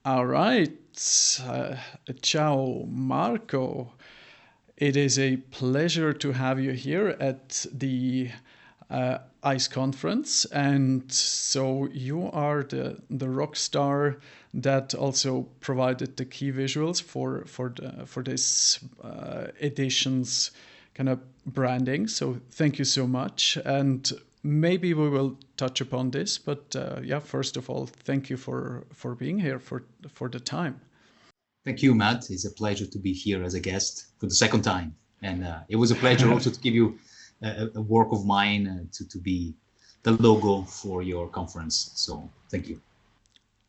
All right. Ciao, Marco. It is a pleasure to have you here at the ICE conference. And so you are the rock star that also provided the key visuals for this edition's kind of branding. So thank you so much. And maybe we will touch upon this, but yeah, first of all, thank you for being here for the time. Thank you, Matt. It's a pleasure to be here as a guest for the second time. And it was a pleasure also to give you a work of mine to be the logo for your conference. So thank you.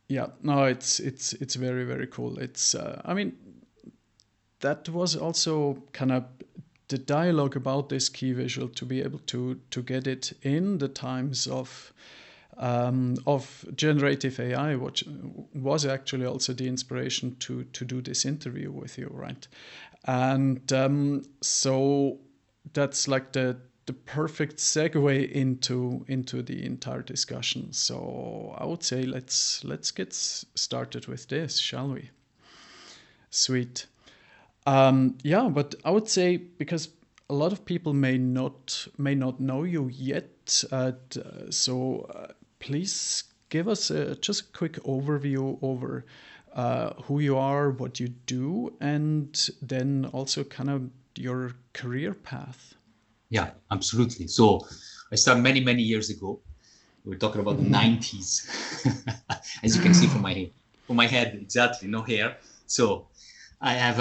Yeah, no, it's very, very cool. It's I mean, that was also kind of the dialogue about this key visual, to be able to get it in the times of generative AI, which was actually also the inspiration to do this interview with you, right? And so that's like the perfect segue into the entire discussion. So I would say let's get started with this, shall we? Sweet. Yeah, but I would say, because a lot of people may not know you yet, please give us just a quick overview over who you are, what you do, and then also kind of your career path. Yeah, absolutely. So I started many years ago. We're talking about the 90s, as you can see from my head, exactly, no hair. So I have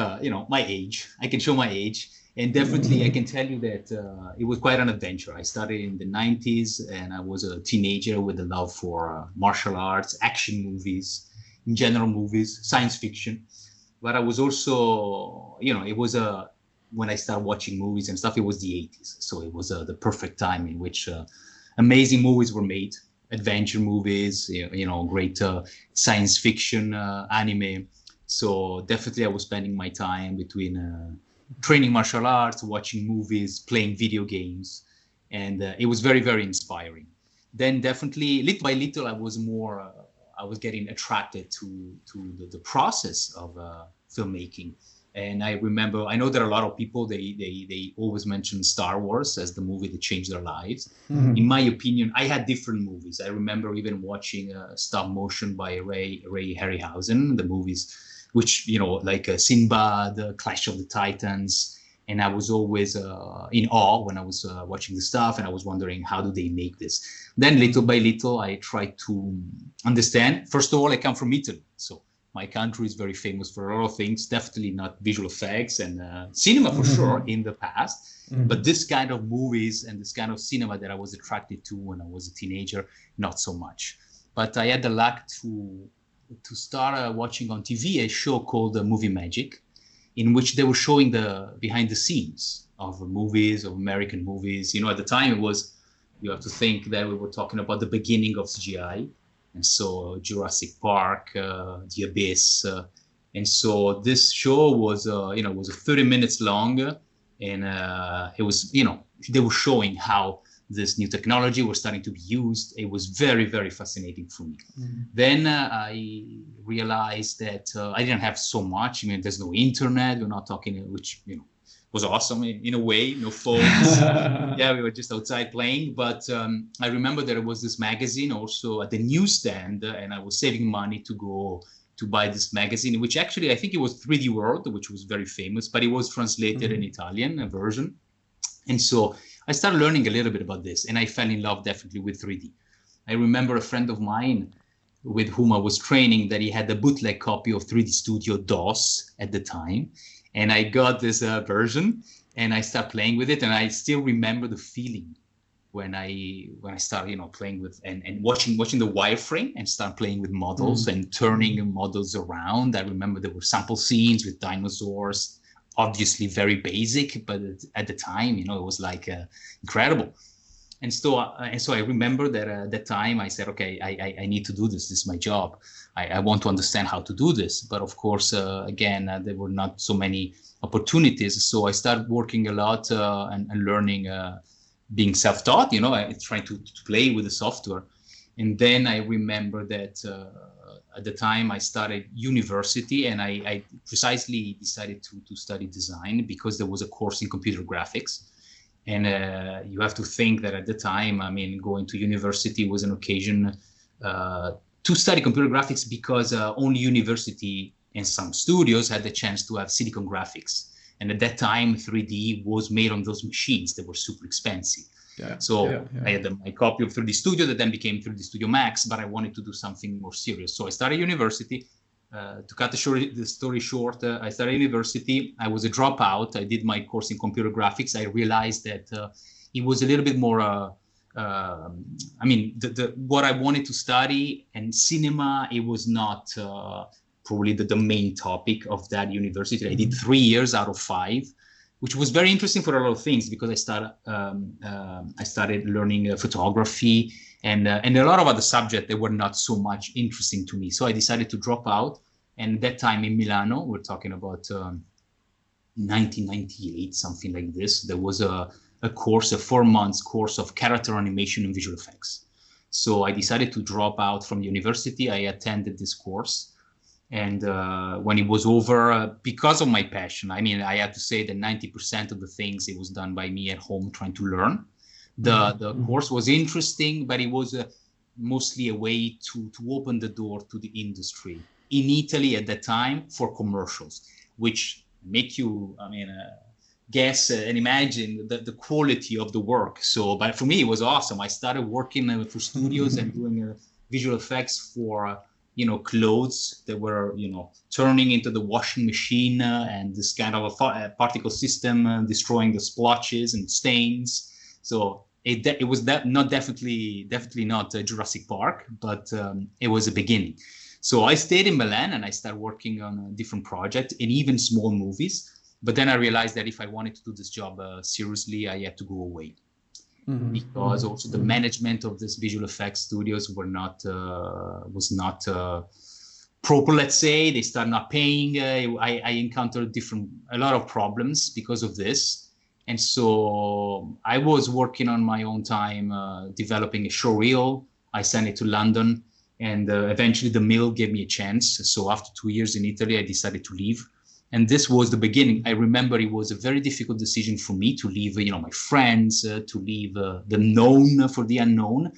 my age. I can show my age. And definitely, I can tell you that it was quite an adventure. I started in the 90s, and I was a teenager with a love for martial arts, action movies, in general movies, science fiction. But I was also, it was when I started watching movies and stuff, it was the 80s. So it was the perfect time in which amazing movies were made, adventure movies, great science fiction, anime. So definitely I was spending my time between training martial arts, watching movies, playing video games. And it was very, very inspiring. Then definitely, little by little, I was getting attracted to the process of filmmaking. And I know that a lot of people, they always mention Star Wars as the movie that changed their lives. In my opinion, I had different movies. I remember even watching stop motion by Ray Harryhausen, the movies which, like Sinbad, Clash of the Titans. And I was always in awe when I was watching the stuff, and I was wondering, how do they make this? Then little by little, I tried to understand. First of all, I come from Italy. So my country is very famous for a lot of things, definitely not visual effects and cinema for sure in the past. But this kind of movies and this kind of cinema that I was attracted to when I was a teenager, not so much. But I had the luck to start watching on TV a show called Movie Magic, in which they were showing the behind the scenes of movies, of American movies. At the time you have to think that we were talking about the beginning of CGI. And so Jurassic Park, The Abyss. And so this show was 30 minutes long. And it was, they were showing how this new technology was starting to be used. It was very, very fascinating for me. Then I realized that I didn't have so much. There's no internet. We're not talking, which, was awesome in a way, no phones. Yeah, we were just outside playing. But I remember there was this magazine also at the newsstand, and I was saving money to go to buy this magazine, which actually, I think it was 3D World, which was very famous, but it was translated in Italian, a version. And so I started learning a little bit about this, and I fell in love definitely with 3D. I remember a friend of mine with whom I was training that he had a bootleg copy of 3D Studio DOS at the time. And I got this version, and I started playing with it. And I still remember the feeling when I started, playing with and watching the wireframe and start playing with models and turning models around. I remember there were sample scenes with dinosaurs, obviously very basic, but at the time, it was like incredible. And so I remember that at that time I said, okay, I need to do this. This is my job. I want to understand how to do this. But of course, again, there were not so many opportunities. So I started working a lot and learning, being self-taught, trying to play with the software. And then I remember that at the time I started university, and I precisely decided to study design because there was a course in computer graphics. And you have to think that at the time, I mean, going to university was an occasion to study computer graphics because only university and some studios had the chance to have silicon graphics. And at that time, 3D was made on those machines that were super expensive. I had my copy of 3D Studio that then became 3D Studio Max, but I wanted to do something more serious. So I started university. To cut the story short, I started university. I was a dropout. I did my course in computer graphics. I realized that it was a little bit more, I mean, what I wanted to study, and cinema, it was not probably the main topic of that university. I did 3 years out of 5. Which was very interesting for a lot of things, because I started learning photography and a lot of other subjects that were not so much interesting to me. So I decided to drop out. And at that time in Milano, we're talking about 1998, something like this, there was a course, a 4-month course of character animation and visual effects. So I decided to drop out from university. I attended this course. And when it was over, because of my passion, I mean, I have to say that 90% of the things, it was done by me at home trying to learn. The course was interesting, but it was mostly a way to open the door to the industry in Italy at that time for commercials, which make you, I mean, guess and imagine the quality of the work. So, but for me, it was awesome. I started working for studios and doing visual effects for clothes that were, turning into the washing machine and this kind of a particle system destroying the splotches and stains. So it was definitely not Jurassic Park, but it was a beginning. So I stayed in Milan and I started working on different projects and even small movies. But then I realized that if I wanted to do this job seriously, I had to go away. Because also the management of this visual effects studios was not proper, let's say. They started not paying. I encountered a lot of problems because of this. And so I was working on my own time, developing a show reel. I sent it to London, and eventually the mill gave me a chance. So after 2 years in Italy, I decided to leave. And this was the beginning. I remember it was a very difficult decision for me to leave, my friends, to leave the known for the unknown.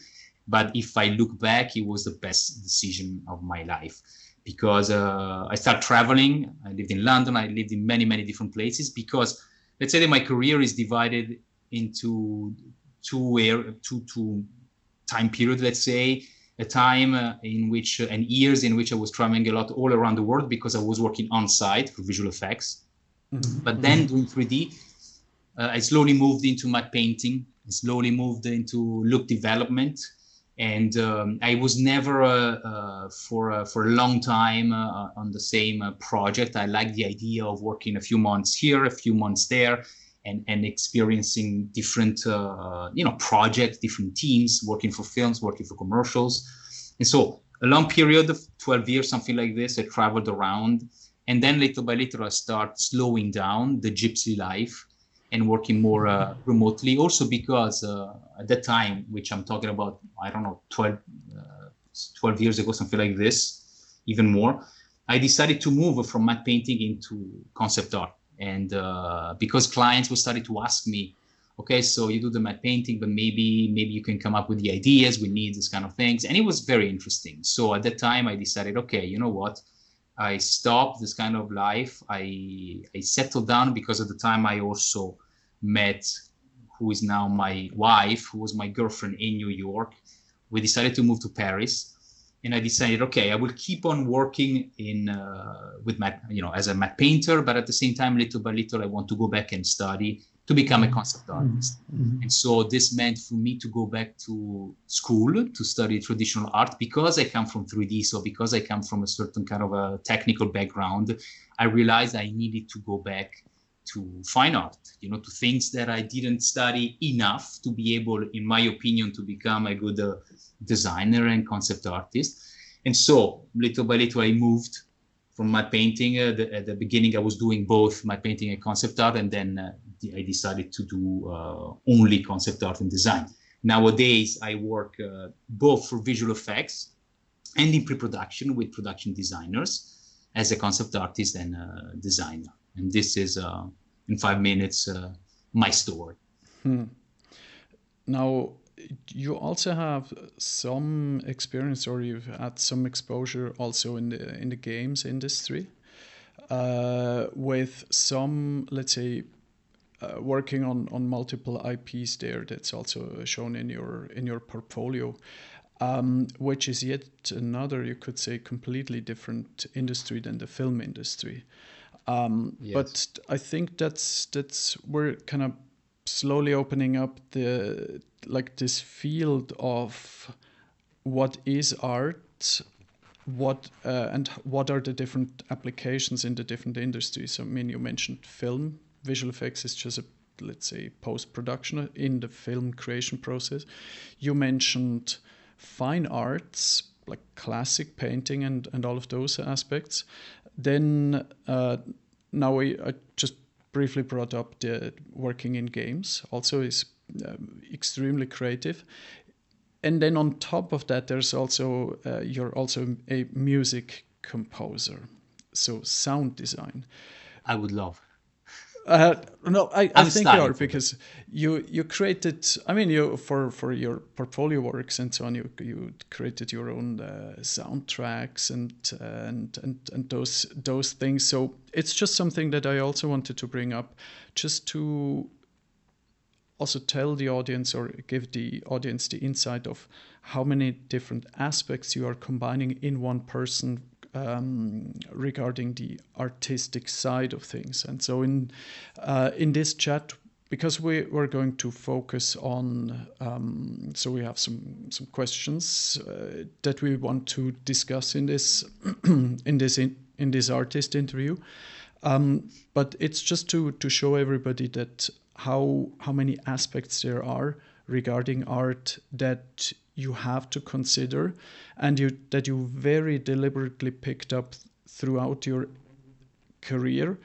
But if I look back, it was the best decision of my life, because I started traveling. I lived in London. I lived in many, many different places, because let's say that my career is divided into two time period, let's say. A time in which, and years in which I was traveling a lot all around the world, because I was working on site for visual effects. But then doing 3D, I slowly moved into matte painting. I slowly moved into look development. And I was never for a long time on the same project. I liked the idea of working a few months here, a few months there, and experiencing different, projects, different teams, working for films, working for commercials. And so a long period of 12 years, something like this, I traveled around. And then little by little, I start slowing down the gypsy life and working more remotely. Also because at that time, which I'm talking about, I don't know, 12 years ago, something like this, even more, I decided to move from matte painting into concept art. And because clients were starting to ask me, okay, so you do the matte painting, but maybe you can come up with the ideas. We need this kind of things. And it was very interesting. So at that time, I decided, okay, you know what? I stopped this kind of life. I settled down, because at the time I also met who is now my wife, who was my girlfriend in New York. We decided to move to Paris. And I decided, okay, I will keep on working with matte, as a matte painter, but at the same time, little by little, I want to go back and study to become a concept artist. And so this meant for me to go back to school to study traditional art, because I come from 3D. So because I come from a certain kind of a technical background, I realized I needed to go back to fine art, to things that I didn't study enough to be able, in my opinion, to become a good designer and concept artist. And so little by little, I moved from matte painting. At the beginning, I was doing both matte painting and concept art. And then I decided to do only concept art and design. Nowadays, I work both for visual effects and in pre-production with production designers as a concept artist and a designer. And this is, in 5 minutes, my story. Now, you also have some experience, or you've had some exposure also in the games industry, with some, let's say, working on multiple IPs there. That's also shown in your portfolio, which is yet another, you could say, completely different industry than the film industry. Yes. But I think that's we're kind of slowly opening up this field of what is art, and what are the different applications in the different industries. I mean, you mentioned film. Visual effects is just let's say, post-production in the film creation process. You mentioned fine arts, like classic painting and all of those aspects. Then now I just briefly brought up the working in games, also is extremely creative. And then on top of that, there's also, you're also a music composer, so sound design. I would love. No, I think you are, because you created, I mean, you for your portfolio works and so on, you created your own soundtracks and those things. So it's just something that I also wanted to bring up, just to also tell the audience, or give the audience the insight of how many different aspects you are combining in one person, regarding the artistic side of things. And so in this chat, because we're going to focus on, so we have some questions that we want to discuss in this in this artist interview, but it's just to show everybody that how many aspects there are regarding art that you have to consider, and that you very deliberately picked up throughout your career,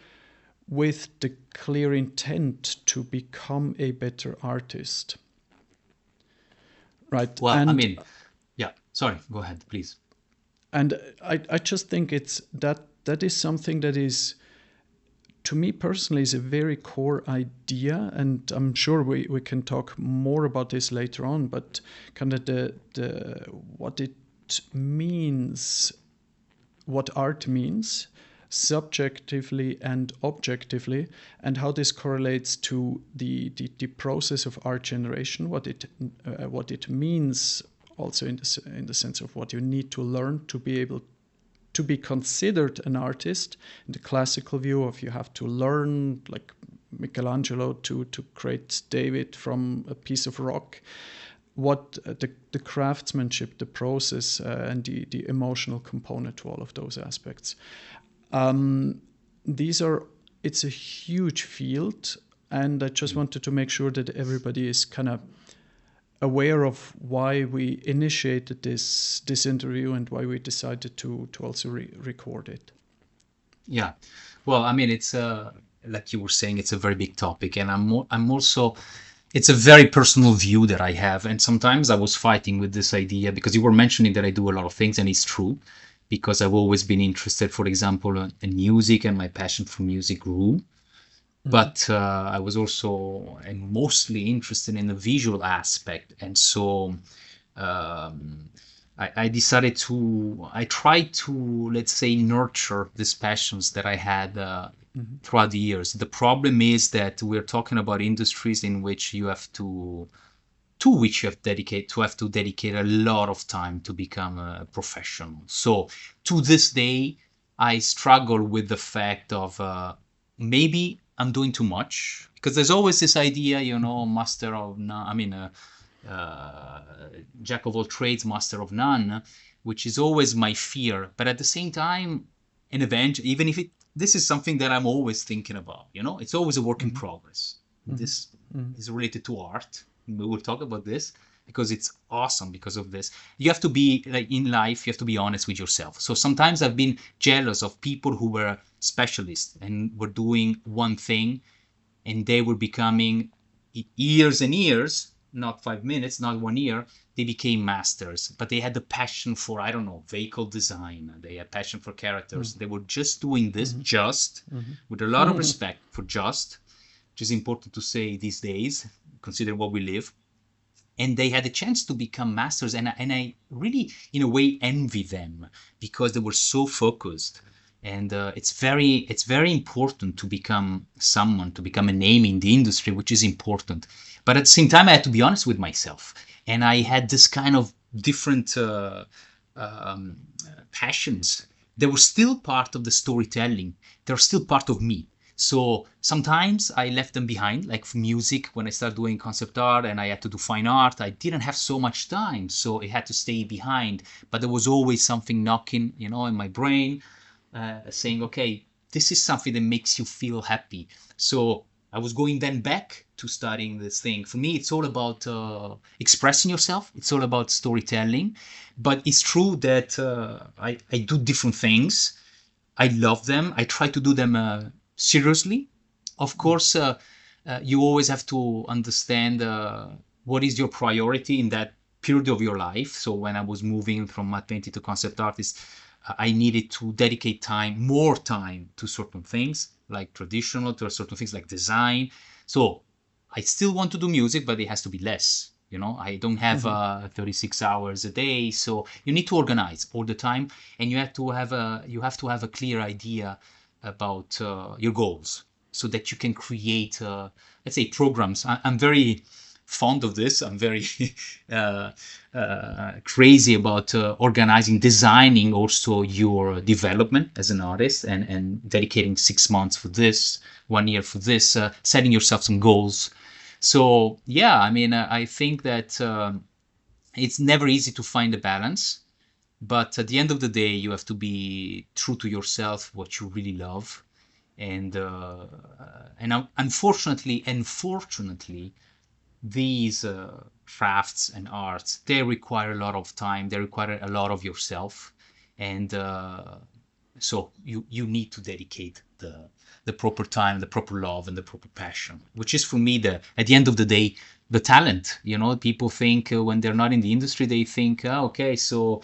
with the clear intent to become a better artist. Right. Well, and, I mean, yeah, sorry, go ahead, please. And I just think it's that is something that is, to me personally, is a very core idea, and I'm sure we can talk more about this later on, but kind of the what it means, what art means, subjectively and objectively, and how this correlates to the process of art generation, what it means also in the sense of what you need to learn to be able to be considered an artist. In the classical view of, you have to learn, like Michelangelo, to create David from a piece of rock. What the craftsmanship, the process, and the emotional component to all of those aspects. It's a huge field, and I just wanted to make sure that everybody is kind of aware of why we initiated this interview and why we decided to also record it. Yeah, well, I mean, it's like you were saying, it's a very big topic, and I'm also, it's a very personal view that I have, and sometimes I was fighting with this idea, because you were mentioning that I do a lot of things, and it's true, because I've always been interested, for example, in music, and my passion for music grew. But I was also and mostly interested in the visual aspect. And so I decided I tried to, let's say, nurture these passions that I had throughout the years. The problem is that we're talking about industries in which you have to dedicate a lot of time to become a professional. So to this day, I struggle with the fact of maybe I'm doing too much, because there's always this idea, master of none. I mean, jack of all trades, master of none, which is always my fear. But at the same time, an event, even if this is something that I'm always thinking about, it's always a work in progress. This is related to art. We will talk about this because it's awesome. Because of this, you have to be, like, in life, you have to be honest with yourself. So sometimes I've been jealous of people who were specialists and were doing one thing, and they were becoming years and years not 5 minutes, not 1 year, they became masters. But they had the passion for, I don't know, vehicle design. They had passion for characters. They were just doing this with a lot of respect for just, which is important to say these days, considering what we live. And they had a chance to become masters, and I really, in a way, envy them because they were so focused. And it's very important to become someone, to become a name in the industry, which is important. But at the same time, I had to be honest with myself, and I had this kind of different passions. They were still part of the storytelling. They're still part of me. So sometimes I left them behind, like music, when I started doing concept art and I had to do fine art, I didn't have so much time, so it had to stay behind. But there was always something knocking, in my brain, saying, okay, this is something that makes you feel happy. So I was going then back to studying this thing. For me, it's all about expressing yourself. It's all about storytelling. But it's true that I do different things. I love them. I try to do them seriously. Of course, you always have to understand what is your priority in that period of your life. So when I was moving from math painting to concept artist, I needed to dedicate more time to certain things, like traditional, to certain things like design. So I still want to do music, but it has to be less. I don't have 36 hours a day, so you need to organize all the time, and you have to have a clear idea about your goals, so that you can create, let's say, programs. I'm very fond of this. I'm very crazy about organizing, designing also your development as an artist, and dedicating 6 months for this, 1 year for this, setting yourself some goals. So yeah, I mean, I think that it's never easy to find a balance, but at the end of the day, you have to be true to yourself, what you really love, and unfortunately, these crafts and arts, they require a lot of time. They require a lot of yourself, and so you need to dedicate the proper time, the proper love, and the proper passion, which is for me at the end of the day, the talent. People think when they're not in the industry, they think, oh, okay, so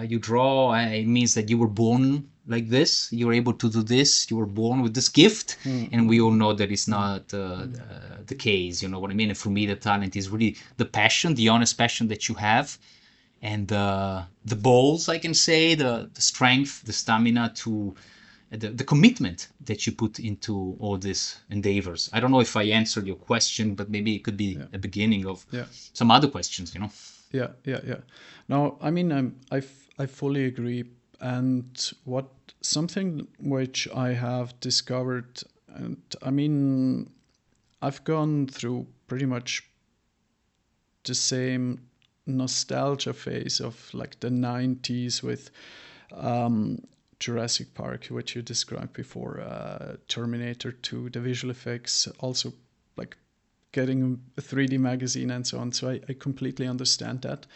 you draw, it means that you were born like this, you were able to do this, you were born with this gift. And we all know that it's not the case. You know what I mean? And for me, the talent is really the passion, the honest passion that you have, and the balls, I can say, the strength, the stamina, to the commitment that you put into all these endeavors. I don't know if I answered your question, but maybe it could be a beginning of some other questions. Yeah. No, I mean, I fully agree. And something which I have discovered, and I mean, I've gone through pretty much the same nostalgia phase of like the 90s with Jurassic Park, which you described before, Terminator 2, the visual effects, also like getting a 3D magazine and so on. So I completely understand that.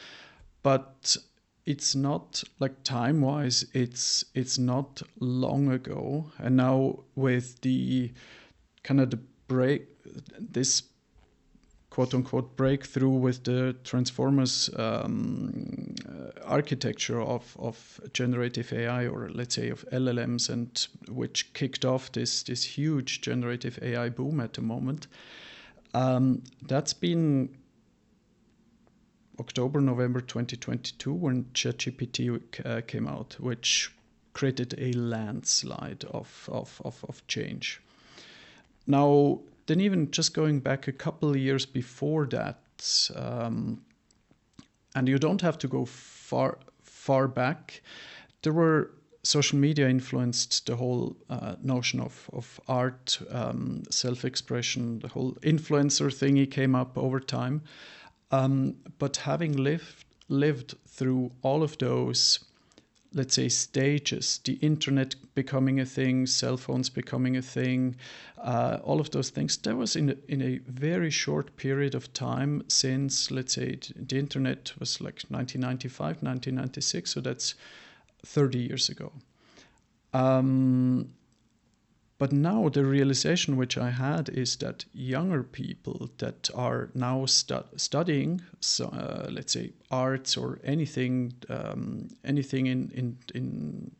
But it's not like time-wise, it's not long ago. And now with the kind of this quote-unquote breakthrough with the Transformers architecture of generative AI, or let's say of LLMs, and which kicked off this huge generative AI boom at the moment. That's been October, November 2022 when ChatGPT came out, which created a landslide of change. Now, then even just going back a couple of years before that, and you don't have to go far back, there were social media influenced the whole notion of art, self-expression, the whole influencer thingy came up over time. But having lived through all of those, let's say, stages, the internet becoming a thing, cell phones becoming a thing, all of those things, that was in a very short period of time since, let's say, the internet was like 1995, 1996, so that's 30 years ago. But now the realization which I had is that younger people that are now studying, let's say, arts or anything, anything in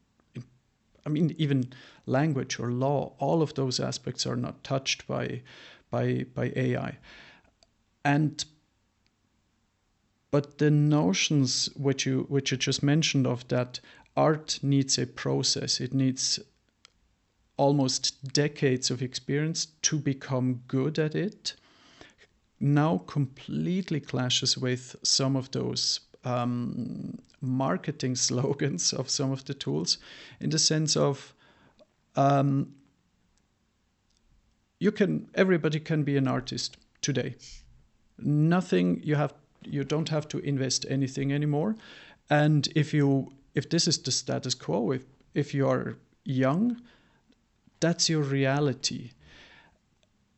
I mean, even language or law, all of those aspects are not touched by AI. But the notions which you just mentioned of that art needs a process, it needs almost decades of experience to become good at it, now completely clashes with some of those marketing slogans of some of the tools, in the sense of everybody can be an artist today. You don't have to invest anything anymore. And if this is the status quo, if you are young, that's your reality,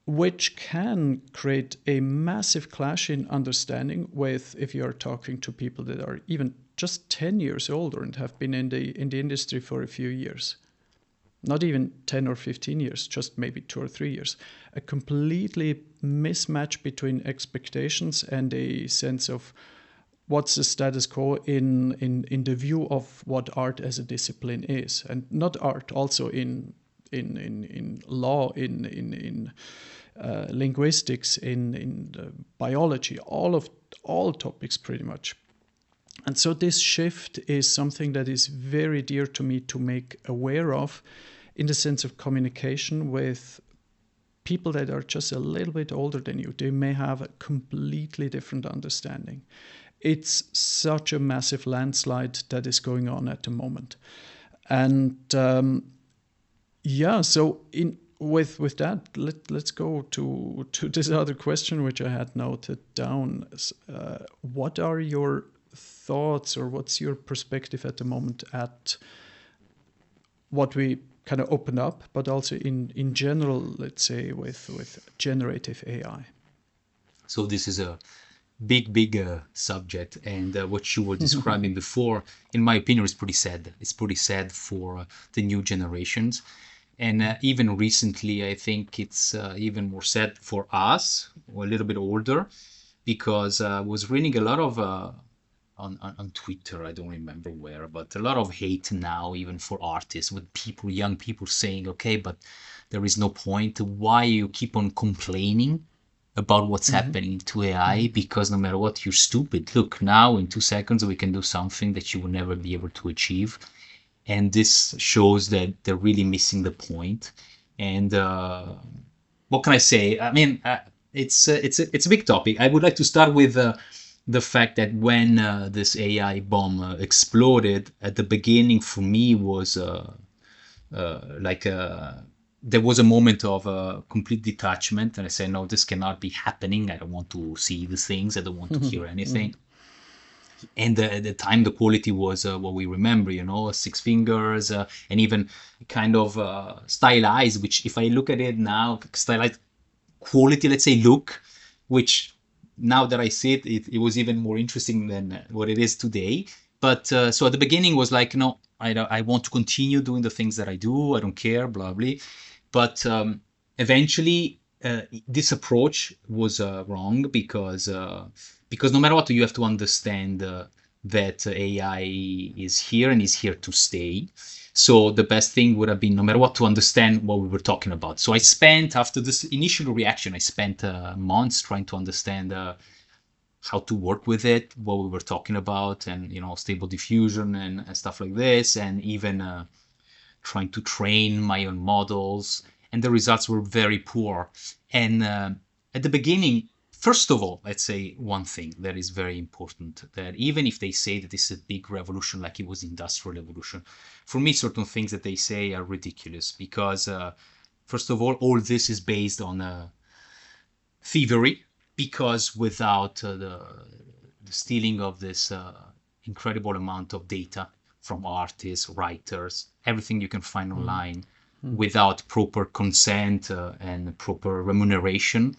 which can create a massive clash in understanding with if you're talking to people that are even just 10 years older and have been in the industry for a few years. Not even 10 or 15 years, just maybe 2 or 3 years. A completely mismatch between expectations and a sense of what's the status quo in the view of what art as a discipline is. And not art, also in law, in linguistics, in biology, all topics pretty much. And so this shift is something that is very dear to me to make aware of, in the sense of communication with people that are just a little bit older than you. They may have a completely different understanding. It's such a massive landslide that is going on at the moment. And so with that, let's go to this other question which I had noted down. What are your thoughts, or what's your perspective at the moment at what we kind of open up, but also in general, let's say, with generative AI? So this is a big subject, and what you were describing before, in my opinion, is pretty sad. It's pretty sad for the new generations. And even recently, I think it's even more sad for us, or a little bit older, because I was reading a lot of on Twitter, I don't remember where, but a lot of hate now, even for artists, with young people saying, okay, but there is no point. Why you keep on complaining about what's happening to AI? Because no matter what, you're stupid. Look, now in 2 seconds, we can do something that you will never be able to achieve. And this shows that they're really missing the point. And what can I say? I mean, it's a big topic. I would like to start with the fact that when this AI bomb exploded, at the beginning for me was there was a moment of complete detachment, and I said, no, this cannot be happening. I don't want to see the things. I don't want to hear anything. And at the time, the quality was what we remember, 6 fingers, and even kind of stylized, which if I look at it now, stylized quality, let's say look, which now that I see it, it was even more interesting than what it is today. But so at the beginning was like, no, I want to continue doing the things that I do. I don't care, blah, blah. But eventually, this approach was wrong because no matter what, you have to understand that AI is here and is here to stay. So the best thing would have been, no matter what, to understand what we were talking about. So I spent, after this initial reaction, I spent months trying to understand how to work with it, what we were talking about, and stable diffusion and stuff like this, and even trying to train my own models. And the results were very poor. And at the beginning, first of all, let's say one thing that is very important, that even if they say that this is a big revolution, like it was the Industrial Revolution, for me, certain things that they say are ridiculous because, first of all this is based on thievery, because without the stealing of this incredible amount of data from artists, writers, everything you can find online, without proper consent and proper remuneration,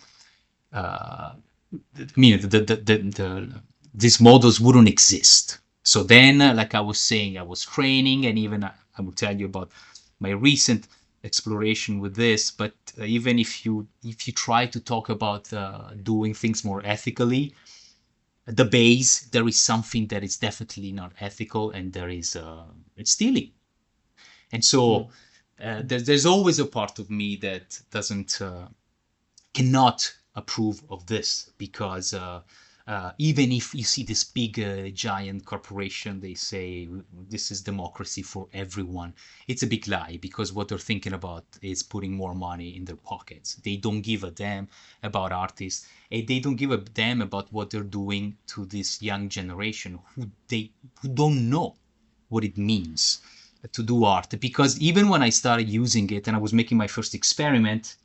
these models wouldn't exist. So then, like I was saying, I was training, and even I will tell you about my recent exploration with this, but even if you try to talk about doing things more ethically, the base, there is something that is definitely not ethical, and there is it's stealing. And so there's always a part of me that cannot approve of this, because even if you see this big giant corporation, they say this is democracy for everyone. It's a big lie, because what they're thinking about is putting more money in their pockets. They don't give a damn about artists, and they don't give a damn about what they're doing to this young generation who don't know what it means to do art. Because even when I started using it and I was making my first experiment,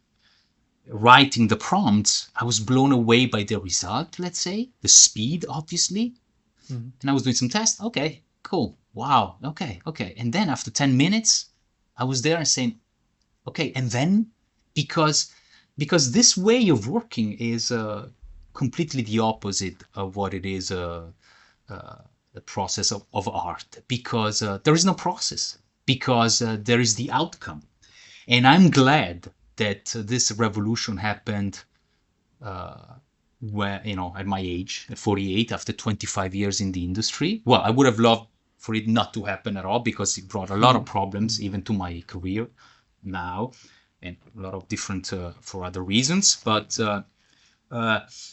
writing the prompts, I was blown away by the result, let's say, the speed, obviously. And I was doing some tests. Okay, cool. Wow. Okay. And then after 10 minutes, I was there and saying, okay, and then, because this way of working is completely the opposite of what it is the process of art, because there is no process, because there is the outcome. And I'm glad that this revolution happened at my age, at 48, after 25 years in the industry. Well, I would have loved for it not to happen at all, because it brought a lot of problems even to my career now, and a lot of different for other reasons. But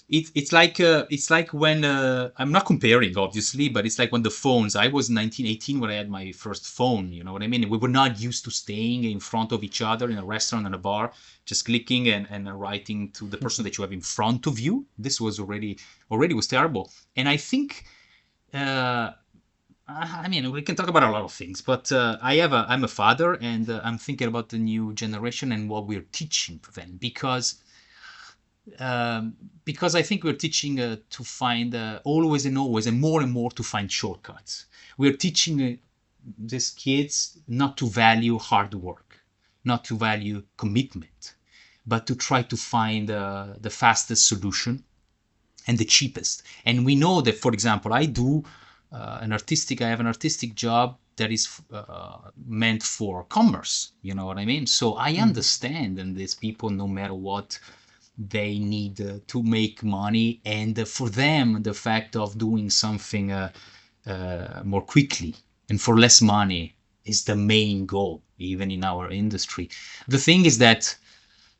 it's like when I'm not comparing, obviously, but it's like when the phones. I was 1918 when I had my first phone. You know what I mean? We were not used to staying in front of each other in a restaurant and a bar, just clicking and writing to the person that you have in front of you. This was already was terrible. And I think, I mean, we can talk about a lot of things, but I'm a father, and I'm thinking about the new generation and what we're teaching them, because I think we're teaching to find always and more to find shortcuts. We're teaching these kids not to value hard work, not to value commitment, but to try to find the fastest solution and the cheapest. And we know that, for example, I have an artistic job that is meant for commerce. You know what I mean? So I understand, and these people, no matter what, they need to make money, and for them the fact of doing something more quickly and for less money is the main goal, even in our industry. The thing is that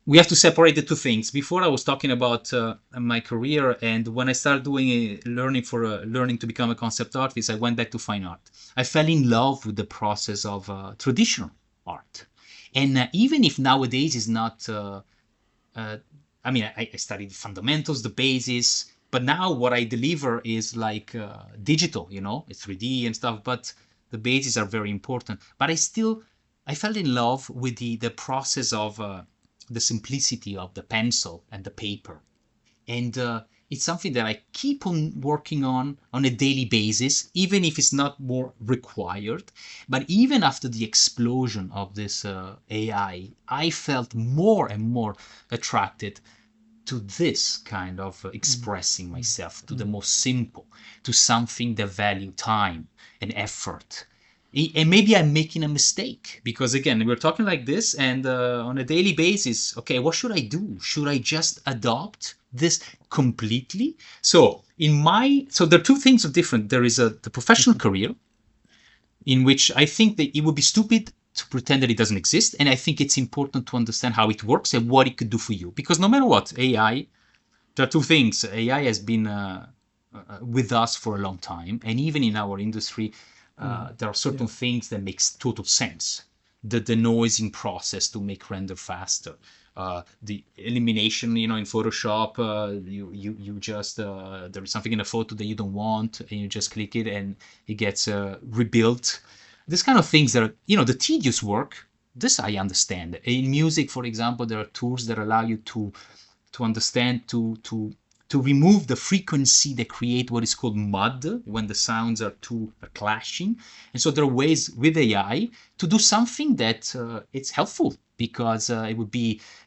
we have to separate the two things. Before I was talking about my career, and when I started doing learning to become a concept artist, I went back to fine art. I fell in love with the process of traditional art, and even if nowadays is not I mean, I studied the fundamentals, the basis, but now what I deliver is like digital, it's 3D and stuff, but the bases are very important. But I fell in love with the process of the simplicity of the pencil and the paper. And it's something that I keep on working on a daily basis, even if it's not more required. But even after the explosion of this AI, I felt more and more attracted to this kind of expressing myself, to the most simple, to something that value time and effort. And maybe I'm making a mistake, because again, we're talking like this, and on a daily basis, okay, what should I do? Should I just adopt this completely? So there are two things are different. There is the professional career, in which I think that it would be stupid to pretend that it doesn't exist. And I think it's important to understand how it works and what it could do for you. Because no matter what, AI, there are two things. AI has been with us for a long time. And even in our industry, there are certain things that makes total sense. The denoising process to make render faster. The elimination, in Photoshop, you just, there is something in a photo that you don't want, and you just click it and it gets rebuilt. This kind of things that are, the tedious work, this I understand. In music, for example, there are tools that allow you to understand, to remove the frequency that create what is called mud, when the sounds are clashing. And so there are ways with AI to do something that it's helpful, because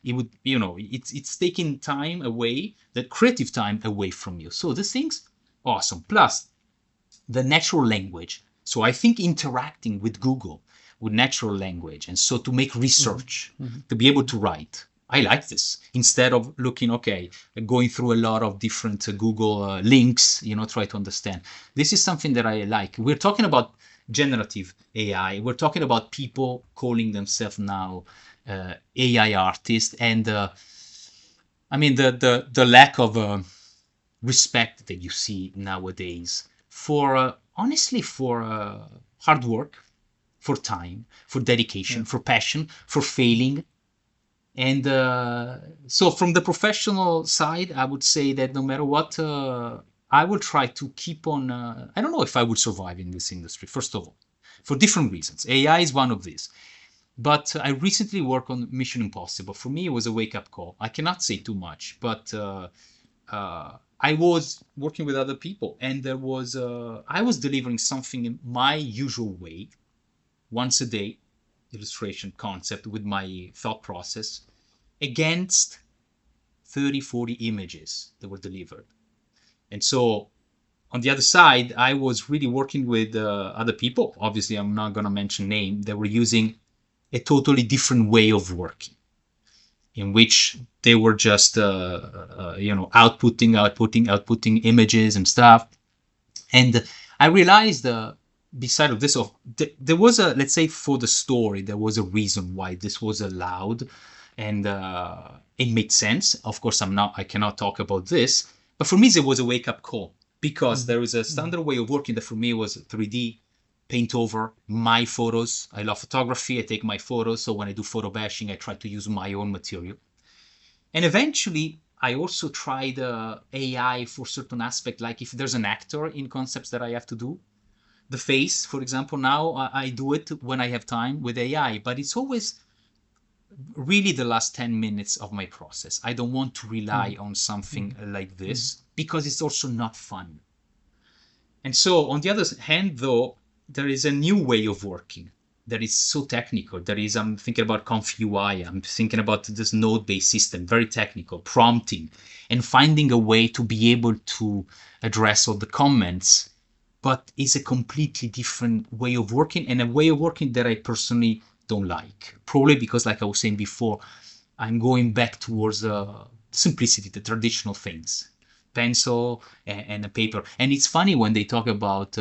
it's taking time away, that creative time away from you. So this thing's awesome. Plus the natural language. So I think interacting with Google, with natural language. And so to make research, to be able to write, I like this. Instead of looking, going through a lot of different Google links, try to understand. This is something that I like. We're talking about generative AI. We're talking about people calling themselves now AI artists. And the lack of respect that you see nowadays for, honestly, for hard work, for time, for dedication, for passion, for failing. And so from the professional side, I would say that no matter what, I will try to keep on. I don't know if I would survive in this industry, first of all, for different reasons. AI is one of these. But I recently worked on Mission Impossible. For me, it was a wake-up call. I cannot say too much, but I was working with other people, and I was delivering something in my usual way, once a day, illustration concept with my thought process, against 30, 40 images that were delivered. And so on the other side, I was really working with other people. Obviously, I'm not going to mention name. They were using a totally different way of working, in which they were just outputting images and stuff. And I realized, beside of this, there was let's say, for the story, there was a reason why this was allowed, and it made sense. Of course, I cannot talk about this, but for me, it was a wake-up call, because there is a standard way of working that for me was 3D, paint over my photos. I love photography. I take my photos. So when I do photo bashing, I try to use my own material. And eventually, I also tried AI for certain aspect, like if there's an actor in concepts that I have to do. The face, for example, now I do it when I have time with AI, but it's always really the last 10 minutes of my process. I don't want to rely on something like this, because it's also not fun. And so on the other hand, though, there is a new way of working that is so technical. I'm thinking about Conf UI. I'm thinking about this node-based system, very technical, prompting, and finding a way to be able to address all the comments. But it's a completely different way of working, and a way of working that I personally don't like. Probably because, like I was saying before, I'm going back towards simplicity, the traditional things, pencil and a paper. And it's funny when they talk about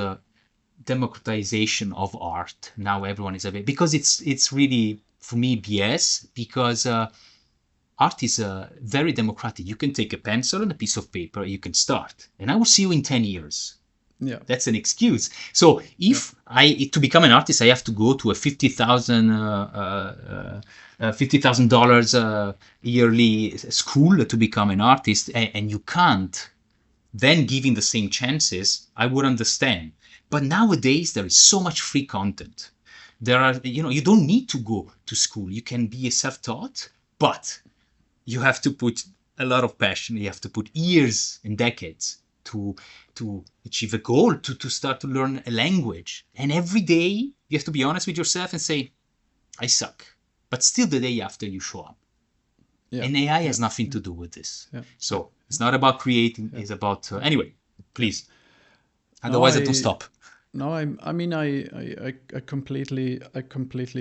democratization of art. Now everyone is available, because it's really, for me, BS, because art is very democratic. You can take a pencil and a piece of paper, you can start, and I will see you in 10 years. Yeah, that's an excuse. So if to become an artist, I have to go to a $50,000 yearly school to become an artist, and you can't, then giving the same chances, I would understand. But nowadays, there is so much free content. There are, you don't need to go to school. You can be self-taught, but you have to put a lot of passion. You have to put years and decades to achieve a goal, to start to learn a language. And every day, you have to be honest with yourself and say, I suck. But still, the day after, you show up. Yeah. And AI has nothing to do with this. Yeah. So it's not about creating. It's about anyway. Please. Otherwise, I don't stop. No, I completely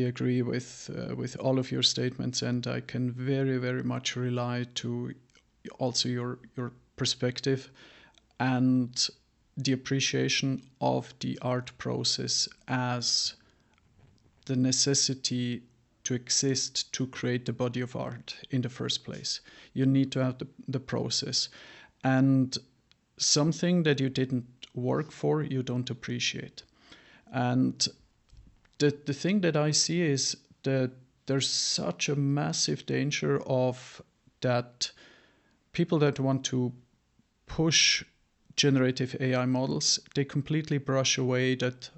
agree with all of your statements, and I can very, very much rely to also your perspective and the appreciation of the art process as the necessity to exist to create the body of art in the first place. You need to have the process. And something that you didn't work for, you don't appreciate. And the thing that I see is that there's such a massive danger of that people that want to push generative AI models, they completely brush away that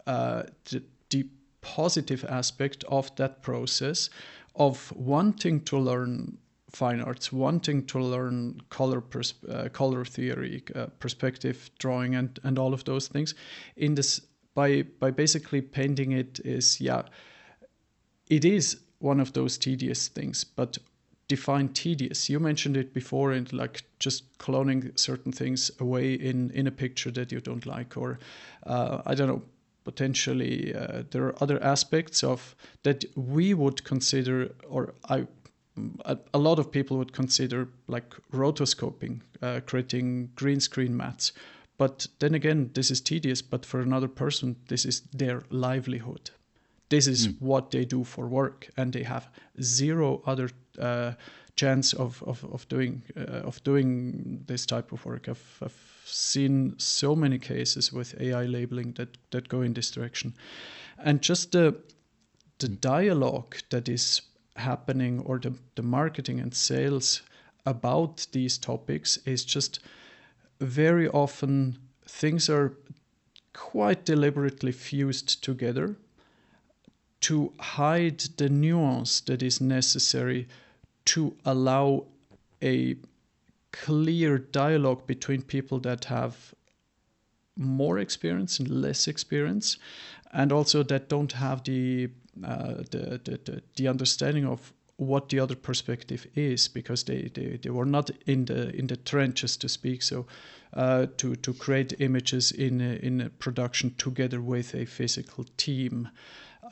the positive aspect of that process of wanting to learn fine arts, wanting to learn color theory, perspective drawing, and all of those things. In this, by basically painting it is, it is one of those tedious things, but define tedious. You mentioned it before, and like just cloning certain things away in a picture that you don't like, or I don't know, potentially there are other aspects of that we would consider, or a lot of people would consider, like rotoscoping, creating green screen mats. But then again, this is tedious, but for another person, this is their livelihood. This is what they do for work, and they have zero other chance of doing this type of work. I've seen so many cases with AI labeling that go in this direction, and just the dialogue that is happening, or the marketing and sales about these topics, is just very often things are quite deliberately fused together to hide the nuance that is necessary to allow a clear dialogue between people that have more experience and less experience, and also that don't have the understanding of what the other perspective is, because they were not in the trenches, to speak. So to create images in a production together with a physical team,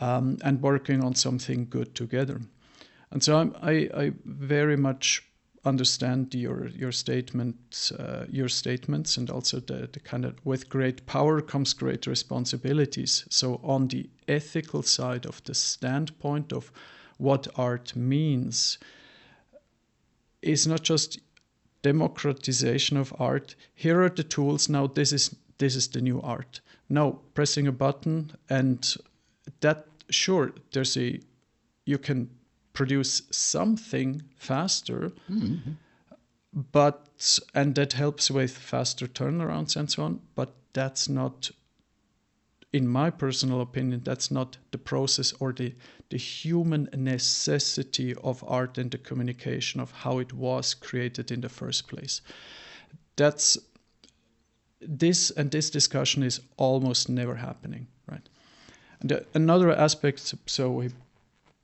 and working on something good together. And so I very much understand your statements, and also the kind of, with great power comes great responsibilities. So on the ethical side of the standpoint of what art means, is not just democratization of art. Here are the tools. Now this is the new art. No, pressing a button, and that, sure, you can produce something faster, and that helps with faster turnarounds and so on. But that's not, in my personal opinion, that's not the process or the human necessity of art and the communication of how it was created in the first place. This discussion is almost never happening, right? And another aspect, so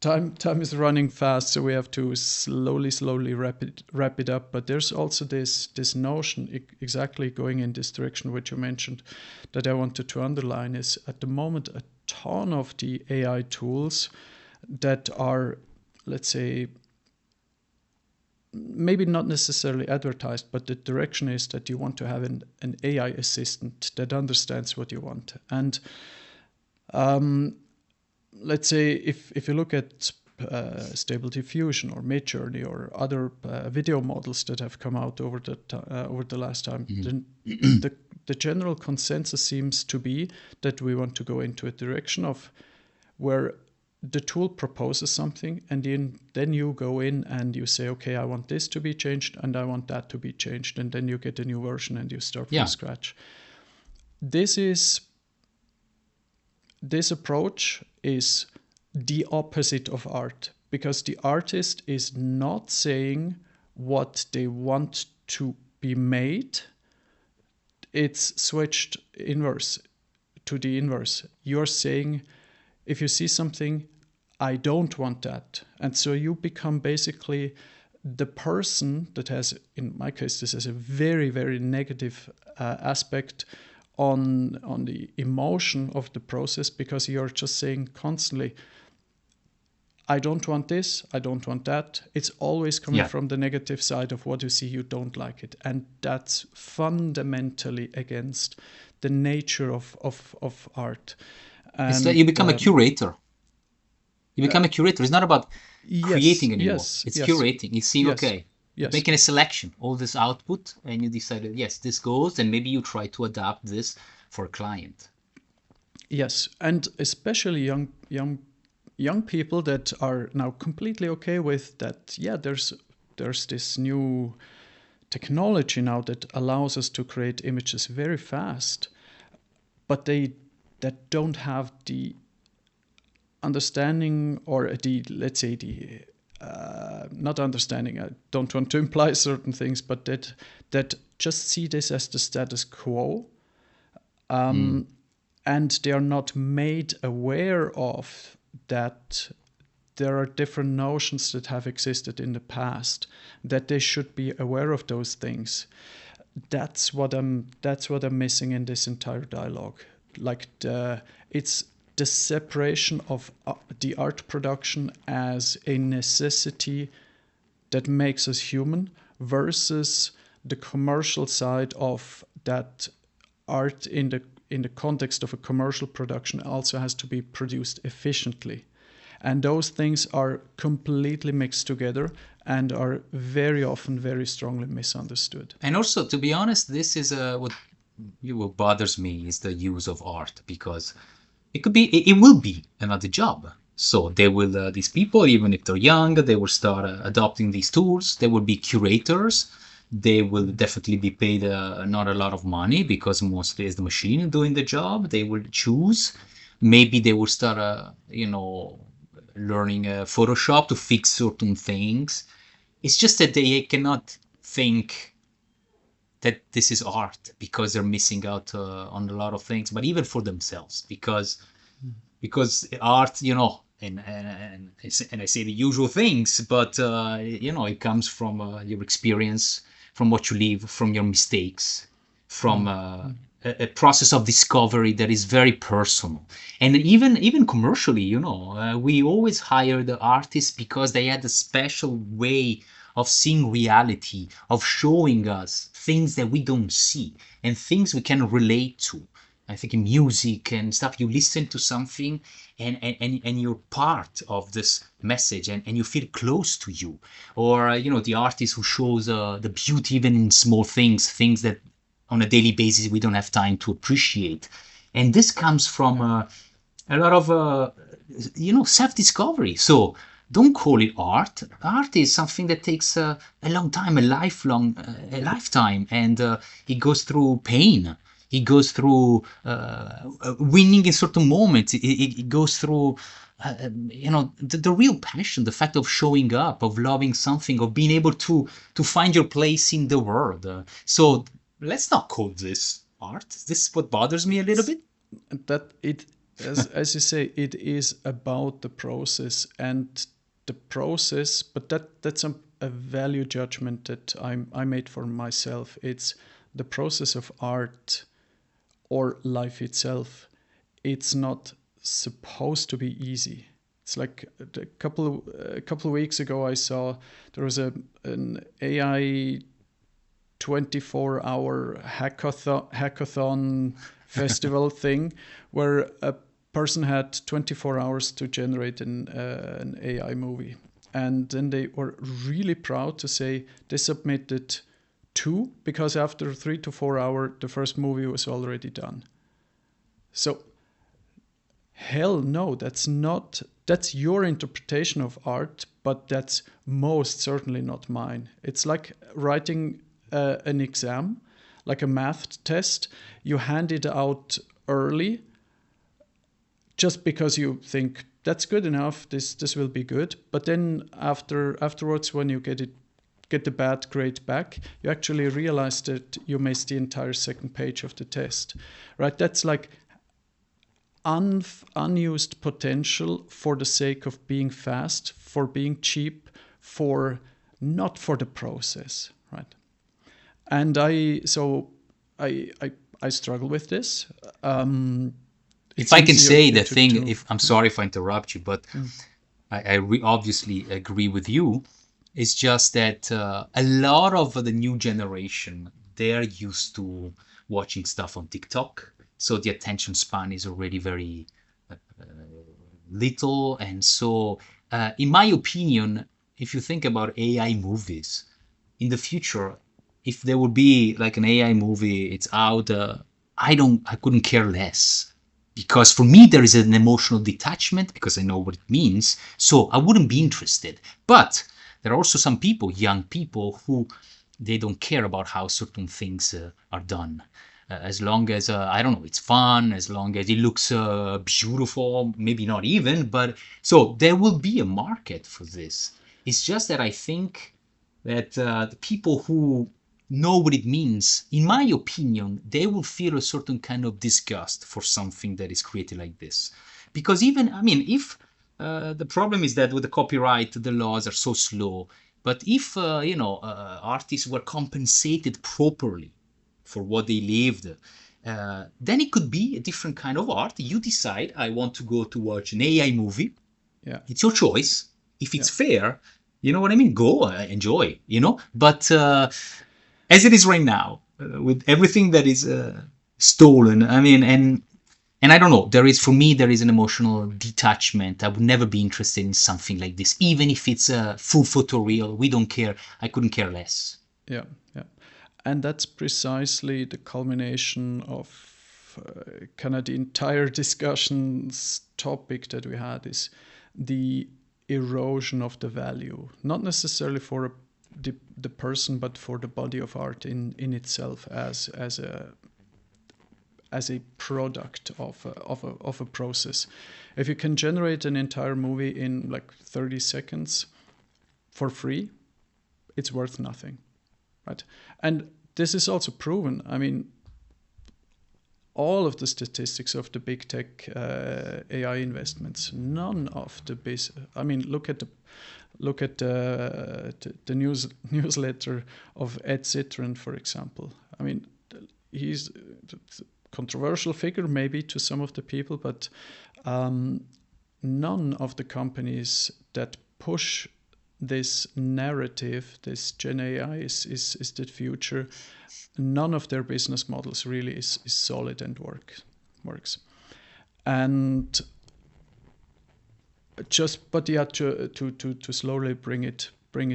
time is running fast, so we have to slowly wrap it up. But there's also this notion, exactly going in this direction which you mentioned, that I wanted to underline, is at the moment a ton of the AI tools that are, let's say, maybe not necessarily advertised, but the direction is that you want to have an AI assistant that understands what you want. And let's say if you look at Stable Diffusion or Midjourney or other video models that have come out over the last time, then the general consensus seems to be that we want to go into a direction of where the tool proposes something, and then you go in and you say, okay, I want this to be changed and I want that to be changed, and then you get a new version and you start from scratch. This approach is the opposite of art, because the artist is not saying what they want to be made. It's switched inverse to the inverse. You're saying, if you see something, I don't want that. And so you become basically the person that has, in my case, this is a very, very negative aspect on the emotion of the process, because you're just saying constantly, I don't want this, I don't want that. It's always coming from the negative side of what you see, you don't like it. And that's fundamentally against the nature of art. And, it's that you become a curator. You become a curator. It's not about creating anymore. It's curating. You see, you're making a selection, all this output, and you decided, yes, this goes, and maybe you try to adapt this for a client. Yes, and especially young people that are now completely okay with that. Yeah, there's this new technology now that allows us to create images very fast, but that don't have the understanding, or let's say not understanding, I don't want to imply certain things, but that just see this as the status quo, and they are not made aware of that there are different notions that have existed in the past, that they should be aware of those things. That's what I'm missing in this entire dialogue. it's the separation of the art production as a necessity that makes us human versus the commercial side of that art in the context of a commercial production also has to be produced efficiently. And those things are completely mixed together and are very often very strongly misunderstood. And also, to be honest, this is what bothers me is the use of art, because it will be another job. So they will, these people, even if they're young, they will start adopting these tools. They will be curators. They will definitely be paid not a lot of money, because mostly it's the machine doing the job. They will choose. Maybe they will start, learning Photoshop to fix certain things. It's just that they cannot think that this is art, because they're missing out on a lot of things, but even for themselves, because art, and I say the usual things, but it comes from your experience, from what you live, from your mistakes, from a process of discovery that is very personal. And even commercially, we always hire the artists because they had a special way of seeing reality, of showing us things that we don't see and things we can relate to. I think in music and stuff, you listen to something and you're part of this message, and you feel close to you. Or, the artist who shows the beauty even in small things that on a daily basis we don't have time to appreciate. And this comes from a lot of, self-discovery. So don't call it art. Art is something that takes a long time, a lifetime, and it goes through pain. It goes through winning in certain moments. It goes through, the real passion, the fact of showing up, of loving something, of being able to find your place in the world. So let's not call this art. This is what bothers me a little bit. That it, as you say, it is about the process and the process, but that's a value judgment that I made for myself. It's the process of art or life itself. It's not supposed to be easy. It's like a couple of weeks ago, I saw there was an AI 24-hour hackathon festival thing where a person had 24 hours to generate an AI movie. And then they were really proud to say they submitted 2, because after 3 to 4 hours, the first movie was already done. So, hell no, that's your interpretation of art, but that's most certainly not mine. It's like writing an exam, like a math test. You hand it out early just because you think that's good enough, this will be good. But then afterwards, when you get the bad grade back, you actually realize that you missed the entire second page of the test, right? That's like unused potential for the sake of being fast, for being cheap, not for the process, right? And I struggle with this. If I can say the thing, if I'm sorry if I interrupt you, but I obviously agree with you. It's just that a lot of the new generation, they're used to watching stuff on TikTok. So the attention span is already very little. And so, in my opinion, if you think about AI movies, in the future, if there would be like an AI movie, it's out, I couldn't care less. Because for me, there is an emotional detachment because I know what it means. So I wouldn't be interested. But there are also some people, young people, who they don't care about how certain things are done. As long as, I don't know, it's fun, as long as it looks beautiful, maybe not even. But so there will be a market for this. It's just that I think that the people who know what it means, in my opinion, they will feel a certain kind of disgust for something that is created like this. Because even, I mean, if the problem is that with the copyright, the laws are so slow, but if, artists were compensated properly for what they lived, then it could be a different kind of art. You decide, I want to go to watch an AI movie. Yeah. It's your choice. If it's fair, you know what I mean? Go, enjoy, But as it is right now, with everything that is stolen, I mean, and I don't know, for me, there is an emotional detachment. I would never be interested in something like this, even if it's a full photoreal. We don't care. I couldn't care less. Yeah, yeah. And that's precisely the culmination of kind of the entire discussion's topic that we had, is the erosion of the value, not necessarily for the person, but for the body of art in itself as a product of a process. If you can generate an entire movie in like 30 seconds for free, it's worth nothing, right? And this is also proven. I mean, all of the statistics of the big tech AI investments, none of the I mean, look at the newsletter of Ed Zitron, for example. I mean, he's a controversial figure maybe to some of the people, but none of the companies that push this narrative, this Gen AI is the future, none of their business models really is solid and works. And but yeah, to slowly bring it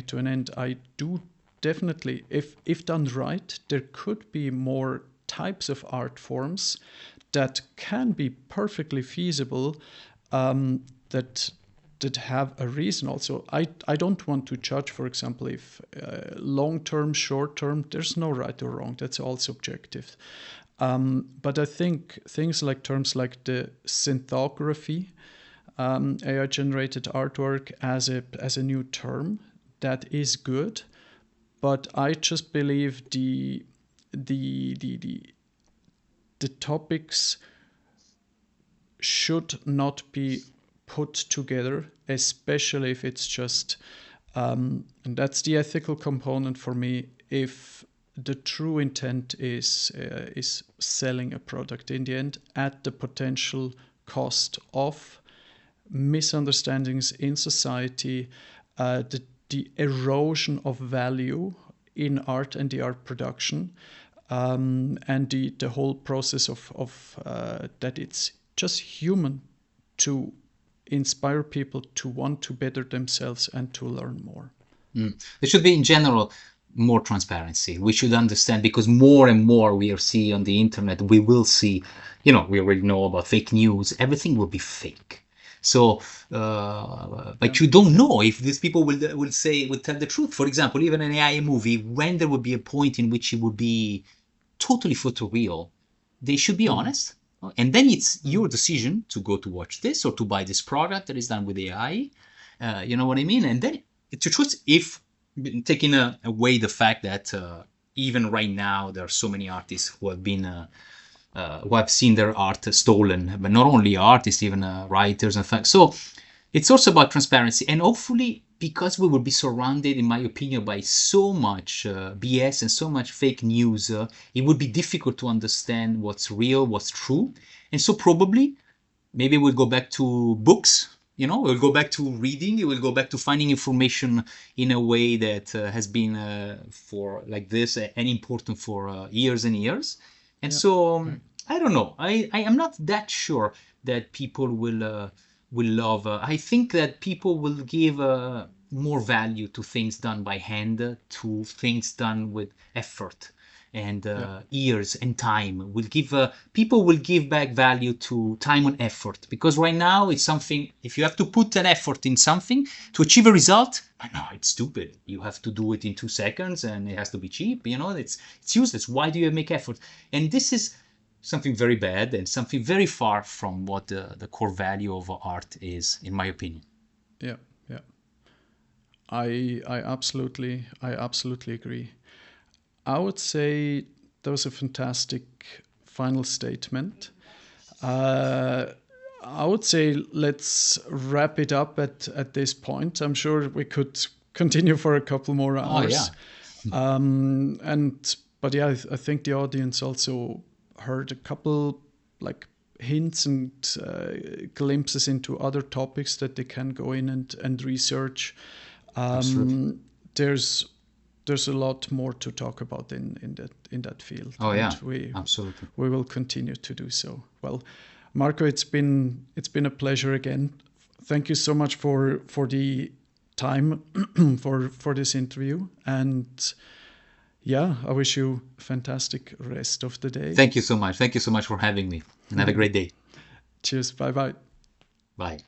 to an end, I do definitely, if done right, there could be more types of art forms that can be perfectly feasible, that have a reason also. I don't want to judge, for example, if long-term, short-term, there's no right or wrong. That's all subjective. But I think things like terms like the synthography, AI-generated artwork as a new term, that is good. But I just believe the topics should not be put together, especially if it's just, and that's the ethical component for me, if the true intent is selling a product in the end at the potential cost of misunderstandings in society, the erosion of value in art and the art production, and the whole process of that it's just human to inspire people to want to better themselves and to learn more. There should be, in general, more transparency. We should understand, because more and more we are seeing on the internet, we will see, we already know about fake news. Everything will be fake. So, but you don't know if these people will tell the truth. For example, even an AI movie, when there would be a point in which it would be totally photoreal, they should be honest. And then it's your decision to go to watch this or to buy this product that is done with AI. You know what I mean? And then it's your choice. If taking away the fact that even right now there are so many artists who have been who have seen their art stolen, but not only artists, even writers and facts. So it's also about transparency, and hopefully, because we will be surrounded, in my opinion, by so much BS and so much fake news, it would be difficult to understand what's real, what's true. And so probably, maybe we'll go back to books, we'll go back to reading, we'll go back to finding information in a way that has been for like this and important for years and years. And so, I don't know, I am not that sure that people will love. I think that people will give more value to things done by hand, to things done with effort and years and time. People will give back value to time and effort, because right now it's something, if you have to put an effort in something to achieve a result, no, it's stupid. You have to do it in 2 seconds and it has to be cheap. It's useless. Why do you make effort? And this is something very bad and something very far from what the core value of art is, in my opinion. Yeah. I absolutely agree. I would say that was a fantastic final statement. I would say let's wrap it up at this point. I'm sure we could continue for a couple more hours. Oh, yeah. But yeah, I think the audience also heard a couple like hints and glimpses into other topics that they can go in and research. There's a lot more to talk about in that field. Oh yeah, and absolutely. We will continue to do so. Well, Marco, it's been a pleasure again. Thank you so much for the time for this interview, and yeah, I wish you a fantastic rest of the day. Thank you so much. Thank you so much for having me, and have a great day. Cheers. Bye-bye. Bye.